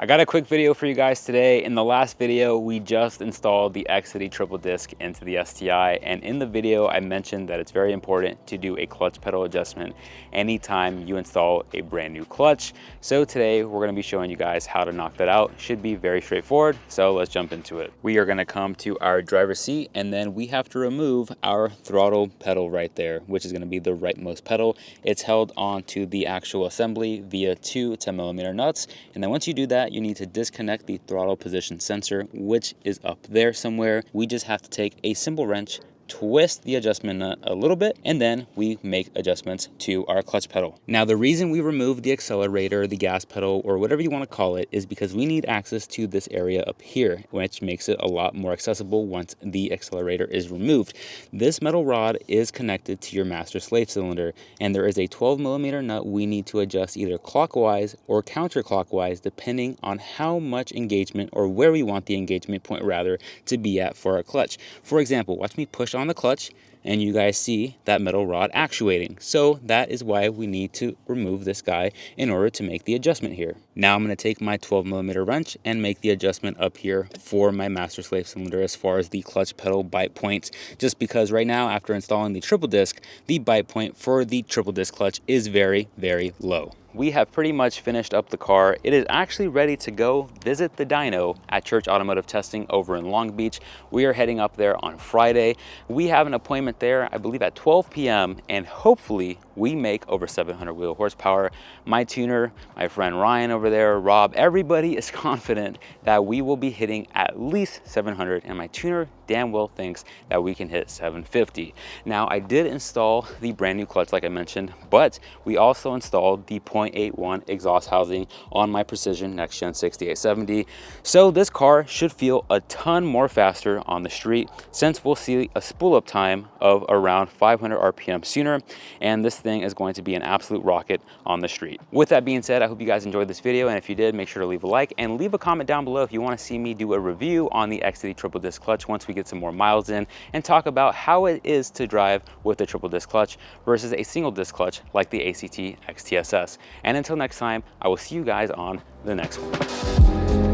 I got a quick video for you guys today. In the last video, we just installed the XCity triple disc into the STI, and in the video I mentioned that it's very important to do a clutch pedal adjustment anytime you install a brand new clutch. So today we're going to be showing you guys how to knock that out. Should be very straightforward, so let's jump into it. We are going to come to our driver's seat, and then we have to remove our throttle pedal right there, which is going to be the rightmost pedal. It's held onto the actual assembly via two 10mm nuts, and then once you do that, you need to disconnect the throttle position sensor, which is up there somewhere. We just have to take a simple wrench, twist the adjustment nut a little bit, and then we make adjustments to our clutch pedal. Now, the reason we remove the accelerator, the gas pedal, or whatever you want to call it, is because we need access to this area up here, which makes it a lot more accessible once the accelerator is removed. This metal rod is connected to your master slave cylinder, and there is a 12mm nut we need to adjust either clockwise or counterclockwise, depending on how much engagement, or where we want the engagement point rather, to be at for our clutch. For example, watch me push on the clutch and you guys see that metal rod actuating. So that is why we need to remove this guy in order to make the adjustment here. Now I'm going to take my 12mm wrench and make the adjustment up here for my master slave cylinder as far as the clutch pedal bite points, just because right now, after installing the triple disc, the bite point for the triple disc clutch is very, very low. We have pretty much finished up the car. It is actually ready to go visit the dyno at Church Automotive Testing over in Long Beach. We are heading up there on Friday. We have an appointment there, I believe, at 12 p.m. and hopefully we make over 700 wheel horsepower. My tuner, my friend Ryan over there, Rob, everybody is confident that we will be hitting at least 700, and my tuner damn well thinks that we can hit 750. Now, I did install the brand new clutch like I mentioned, but we also installed the 0.81 exhaust housing on my Precision Next Gen 6870. So this car should feel a ton more faster on the street, since we'll see a spool up time of around 500 RPM sooner, and this thing is going to be an absolute rocket on the street. With that being said, I hope you guys enjoyed this video, and if you did, make sure to leave a like and leave a comment down below if you want to see me do a review on the XCity triple disc clutch once we get some more miles in, and talk about how it is to drive with the triple disc clutch versus a single disc clutch like the ACT XTSS. And until next time, I will see you guys on the next one.